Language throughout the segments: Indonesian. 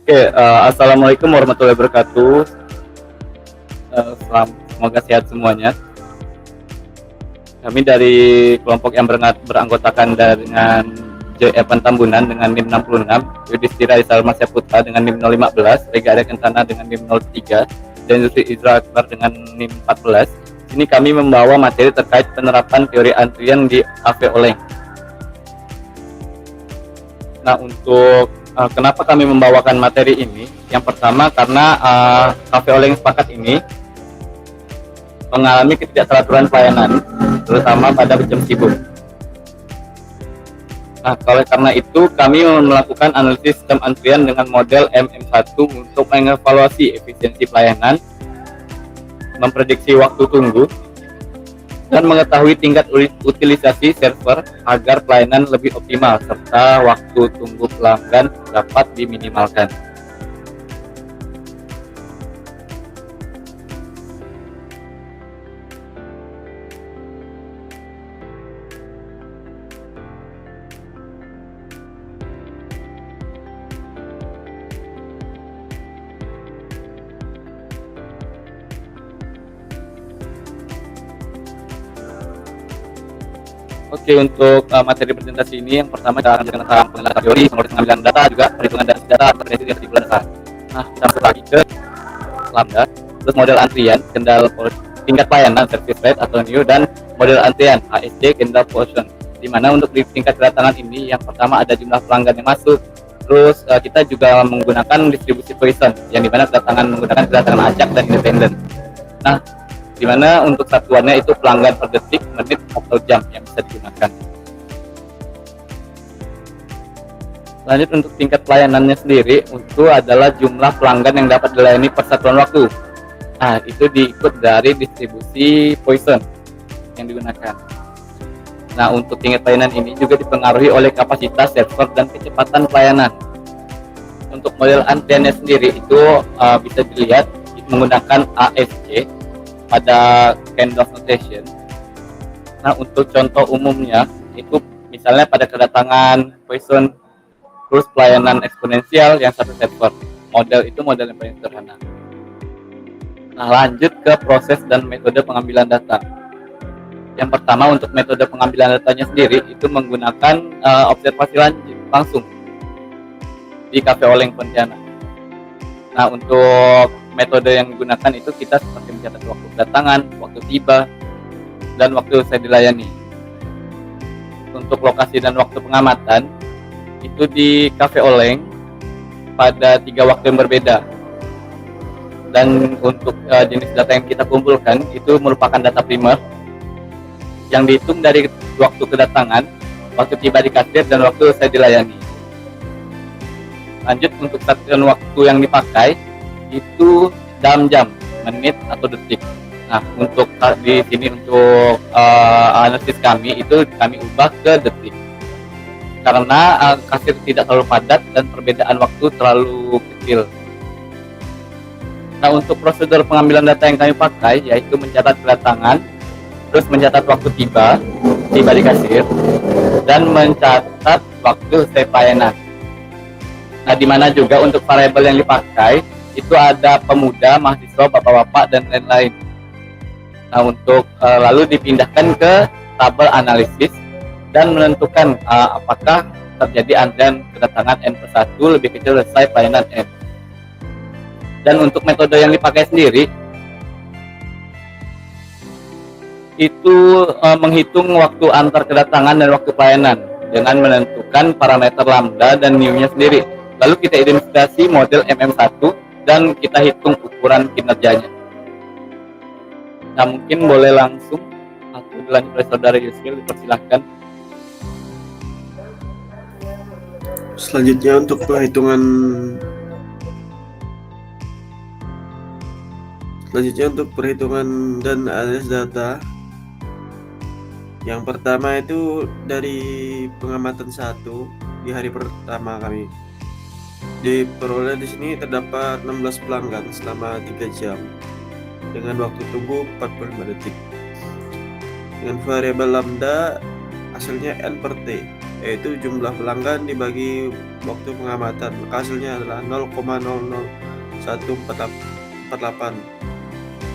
Assalamualaikum warahmatullahi wabarakatuh. Semoga sehat semuanya. Kami dari kelompok yang beranggotakan dengan J. Evan Tambunan dengan NIM 66, Yudhistira Isarma Saputra dengan NIM 015, Rega Arya Kentana dengan NIM 03, dan Yusri Izra Akbar dengan NIM 14. Ini kami membawa materi terkait penerapan teori antrian di AV Oleng. Nah, untuk kenapa kami membawakan materi ini? Yang pertama karena AV Oleng Sepakat ini mengalami ketidakteraturan pelayanan, terutama pada jam sibuk. Nah, karena itu kami melakukan analisis sistem antrian dengan model MM1 untuk mengevaluasi efisiensi pelayanan, memprediksi waktu tunggu, dan mengetahui tingkat utilisasi server agar pelayanan lebih optimal serta waktu tunggu pelanggan dapat diminimalkan. Oke, untuk materi presentasi ini yang pertama kita akan mengenal tentang pengenalan teori, pengambilan data, juga perhitungan dari data, terkait dengan data. Nah, kita masuk lagi ke Lambda, terus model antrian, kendal tingkat pelayanan, service rate atau new, dan model antrian, ASC, kendal portion. Di mana untuk di tingkat kedatangan ini, yang pertama ada jumlah pelanggan yang masuk, terus kita juga menggunakan distribusi Poisson, yang dimana menggunakan kedatangan acak dan independen. Nah, di mana untuk satuannya itu pelanggan per detik, menit, atau jam yang bisa digunakan. Lanjut untuk tingkat pelayanannya sendiri, itu adalah jumlah pelanggan yang dapat dilayani per satuan waktu. Nah, itu diikut dari distribusi Poisson yang digunakan. Nah, untuk tingkat pelayanan ini juga dipengaruhi oleh kapasitas server dan kecepatan pelayanan. Untuk model antriannya sendiri itu bisa dilihat menggunakan ASC pada Canvas Notation. Nah, untuk contoh umumnya itu misalnya pada kedatangan Poisson terus pelayanan eksponensial yang satu server. Model itu model yang paling sederhana. Nah, lanjut ke proses dan metode pengambilan data. Yang pertama untuk metode pengambilan datanya sendiri itu menggunakan observasi langsung di Cafe Oleng Pontianak. Nah, untuk metode yang digunakan itu kita seperti mencatat waktu kedatangan, waktu tiba, dan waktu saya dilayani. Untuk lokasi dan waktu pengamatan itu di Cafe Oleng pada 3 waktu yang berbeda. Dan untuk jenis data yang kita kumpulkan itu merupakan data primer yang dihitung dari waktu kedatangan, waktu tiba di kasir, dan waktu saya dilayani. Lanjut untuk satuan waktu yang dipakai itu jam, menit, atau detik. Nah, untuk di sini untuk analisis kami itu kami ubah ke detik karena kasir tidak terlalu padat dan perbedaan waktu terlalu kecil. Nah, untuk prosedur pengambilan data yang kami pakai yaitu mencatat kedatangan, terus mencatat waktu tiba di kasir, dan mencatat waktu selesai pelayanan. Nah, di mana juga untuk variabel yang dipakai itu ada pemuda, mahasiswa, bapak-bapak, dan lain-lain. Nah, untuk lalu dipindahkan ke tabel analisis dan menentukan apakah terjadi antrian kedatangan N+1 lebih kecil selesai pelayanan N. Dan untuk metode yang dipakai sendiri itu menghitung waktu antar kedatangan dan waktu pelayanan dengan menentukan parameter lambda dan new-nya sendiri. Lalu kita identifikasi model MM1 dan kita hitung ukuran kinerjanya. Nah, mungkin boleh langsung atau dilanjut oleh saudara Yusril, dipersilahkan. Selanjutnya untuk perhitungan dan analisis data. Yang pertama itu dari pengamatan 1 di hari pertama kami. Diperoleh di sini terdapat 16 pelanggan selama 3 jam dengan waktu tunggu 45 detik. Dengan variabel lambda hasilnya N per T, yaitu jumlah pelanggan dibagi waktu pengamatan. Maka hasilnya adalah 0,00148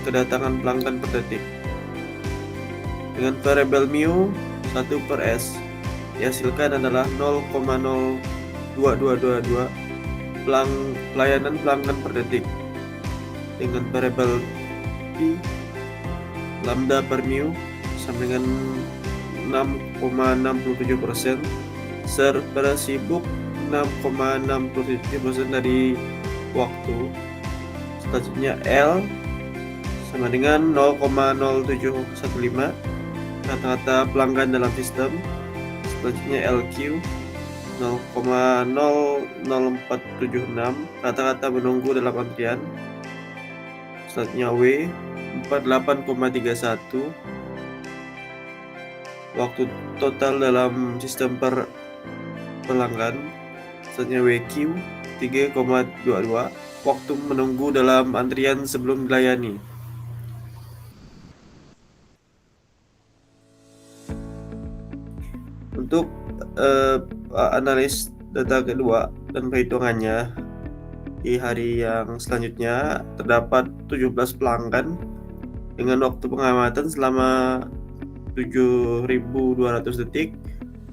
kedatangan pelanggan per detik. Dengan variabel mu 1 per S dihasilkan adalah 0,02222 pelayanan pelanggan per detik. Dengan variabel P lambda per mu sama dengan 6,67%, server sibuk 6,67% dari waktu. Selanjutnya L sama dengan 0,0715 rata-rata pelanggan dalam sistem. Selanjutnya LQ 0,00476 rata-rata menunggu dalam antrian. Selanjutnya W 48,31 waktu total dalam sistem per pelanggan. Selanjutnya WQ 3,22 waktu menunggu dalam antrian sebelum dilayani. Untuk analis data kedua dan perhitungannya, di hari yang selanjutnya terdapat 17 pelanggan dengan waktu pengamatan selama 7.200 detik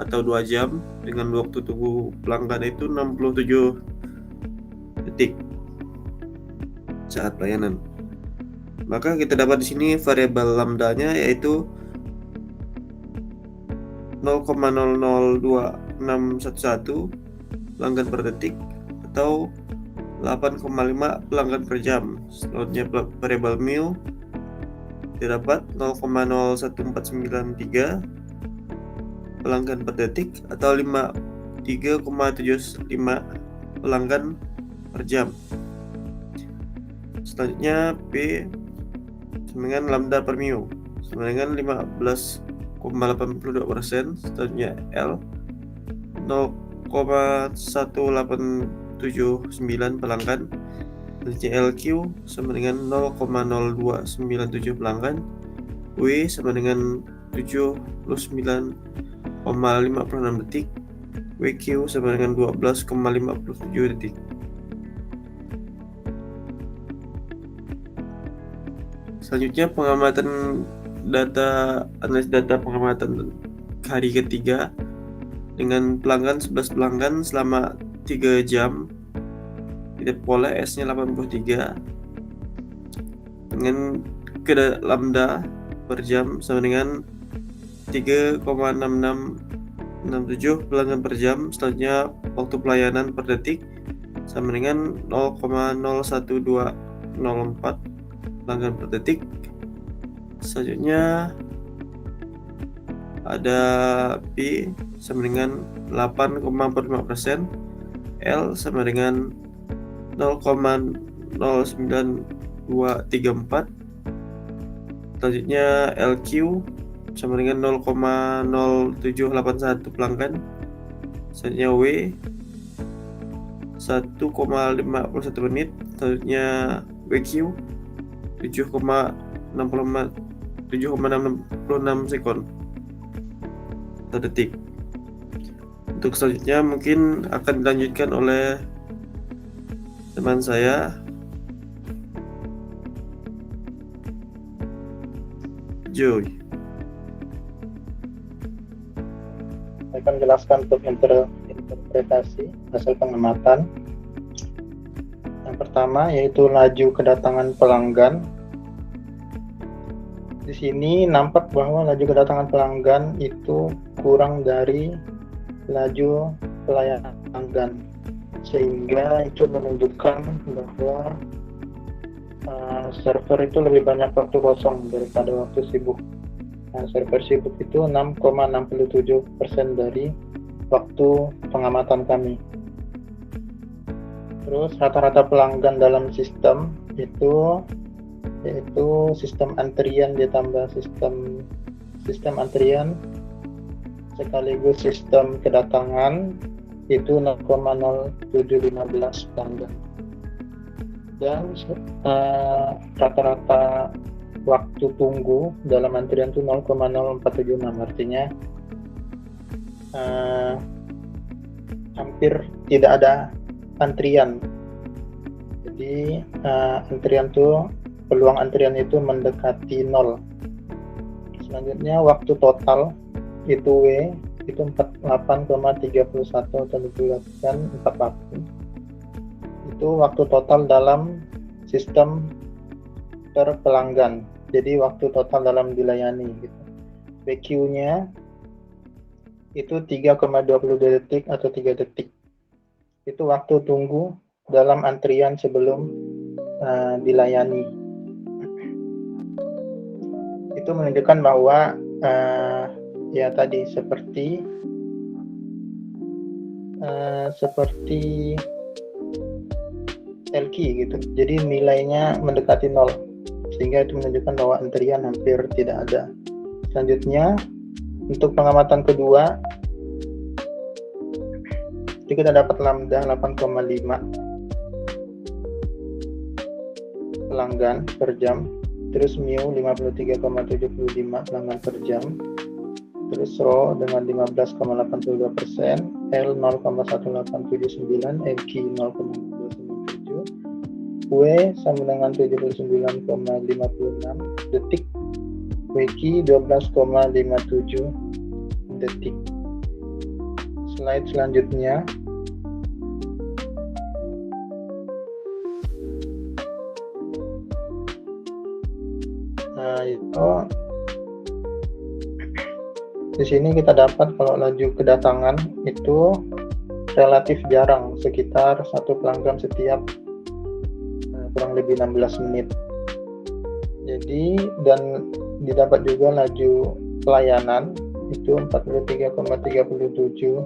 atau 2 jam, dengan waktu tunggu pelanggan itu 67 detik saat pelayanan. Maka kita dapat di sini variabel lambdanya yaitu 0,002611 pelanggan per detik atau 8,5 pelanggan per jam. Selanjutnya variabel mu didapat 0,01493 pelanggan per detik atau 3,75 pelanggan per jam. Selanjutnya P sama dengan lambda per mu sama dengan 15,82%. Selanjutnya L 0,1879 pelanggan. Selanjutnya LQ sama dengan 0,0297 pelanggan. W sama dengan 79,56 detik. WQ sama dengan 12,57 detik. Selanjutnya pengamatan analis data pengamatan hari ketiga dengan pelanggan 11 pelanggan selama 3 jam. Kita pola S-nya 83 dengan lambda per jam sama dengan 3,6667 pelanggan per jam. Selanjutnya waktu pelayanan per detik sama dengan 0,01204 pelanggan per detik. Selanjutnya ada P sama dengan 8,45%, L sama dengan 0,09234. Selanjutnya LQ sama dengan 0,0781 pelanggan. Selanjutnya W 1,51 menit. Selanjutnya WQ 7,66 sekon atau detik. Untuk selanjutnya mungkin akan dilanjutkan oleh teman saya, Joy. Saya akan jelaskan untuk interpretasi hasil pengamatan. Yang pertama yaitu laju kedatangan pelanggan. Di sini nampak bahwa laju kedatangan pelanggan itu kurang dari laju pelayanan pelanggan, sehingga itu menunjukkan bahwa server itu lebih banyak waktu kosong daripada waktu sibuk. Nah, server sibuk itu 6,67% dari waktu pengamatan kami. Terus rata-rata pelanggan dalam sistem itu yaitu sistem antrian ditambah sistem antrian sekaligus sistem kedatangan itu 0,0715 pelanggan. Dan rata-rata waktu tunggu dalam antrian itu 0,0476, artinya hampir tidak ada antrian. Jadi peluang antrian itu mendekati 0. Selanjutnya waktu total itu W itu 48,31 atau dibulatkan 4 waktu. Itu waktu total dalam sistem per pelanggan. Jadi waktu total dalam dilayani gitu. PQ-nya itu 3,22 detik atau 3 detik. Itu waktu tunggu dalam antrian sebelum dilayani. Itu menunjukkan bahwa ya tadi seperti LQ gitu. Jadi nilainya mendekati 0. Sehingga itu menunjukkan bahwa antrian hampir tidak ada. Selanjutnya untuk pengamatan kedua itu kita dapat lambda 8,5 pelanggan per jam, terus mu 53,75 pelanggan per jam, terus rho dengan 15,82%, L 0,1879, LQ 0,297, W sama dengan 79,56 detik, WQ 12,57 detik. Slide selanjutnya. Nah, itu di sini kita dapat kalau laju kedatangan itu relatif jarang, sekitar 1 pelanggan setiap kurang lebih 16 menit. Jadi dan didapat juga laju pelayanan itu 43,37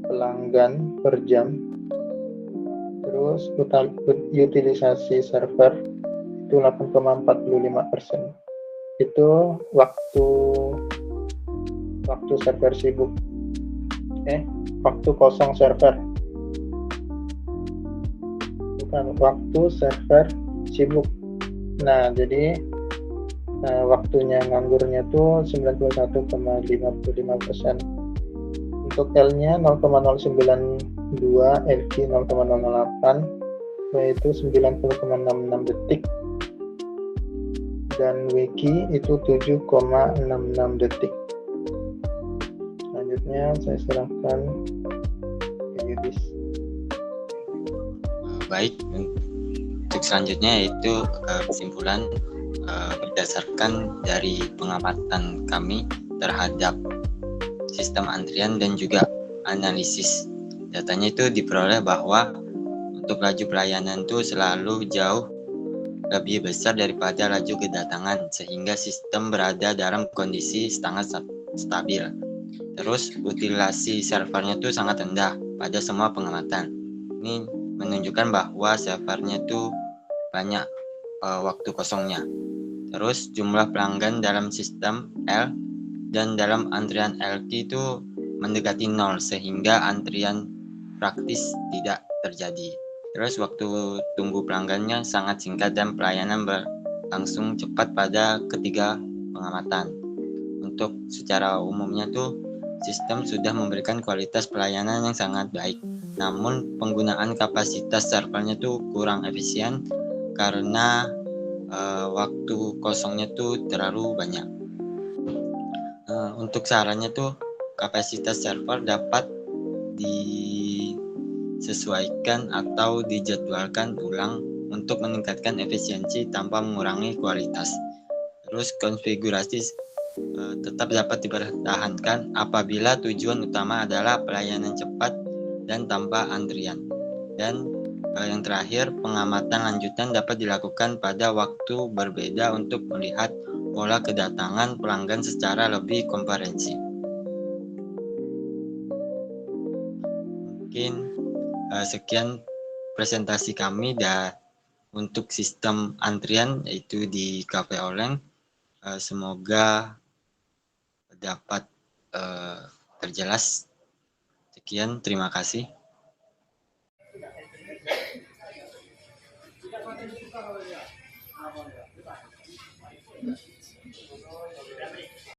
pelanggan per jam. Terus utilisasi server itu 8,45%. Itu waktu server sibuk. Waktu kosong server. Bukan, waktu server sibuk. Nah, jadi waktunya nganggurnya tuh 91,55%. Untuk L-nya 0,092, LQ 0,008, yaitu 90,66 detik, dan WQ itu 7,66 detik. Selanjutnya saya serahkan ke Yudis. Baik, untuk selanjutnya yaitu kesimpulan berdasarkan dari pengamatan kami terhadap sistem antrian dan juga analisis datanya, itu diperoleh bahwa untuk laju pelayanan itu selalu jauh lebih besar daripada laju kedatangan, sehingga sistem berada dalam kondisi sangat stabil. Terus utilisasi servernya itu sangat rendah pada semua pengamatan. Ini menunjukkan bahwa servernya itu banyak waktu kosongnya. Terus jumlah pelanggan dalam sistem L dan dalam antrian LQ itu mendekati 0, sehingga antrian praktis tidak terjadi. Terus waktu tunggu pelanggannya sangat singkat dan pelayanan berlangsung cepat pada ketiga pengamatan. Untuk secara umumnya tuh sistem sudah memberikan kualitas pelayanan yang sangat baik. Namun penggunaan kapasitas servernya tuh kurang efisien karena waktu kosongnya tuh terlalu banyak. Untuk sarannya tuh kapasitas server dapat disesuaikan atau dijadwalkan ulang untuk meningkatkan efisiensi tanpa mengurangi kualitas. Terus konfigurasi tetap dapat dipertahankan apabila tujuan utama adalah pelayanan cepat dan tanpa antrian. Dan yang terakhir, pengamatan lanjutan dapat dilakukan pada waktu berbeda untuk melihat pola kedatangan pelanggan secara lebih komprehensif. Mungkin sekian presentasi kami untuk sistem antrian yaitu di Cafe Oleng. Semoga dapat terjelas. Sekian, terima kasih.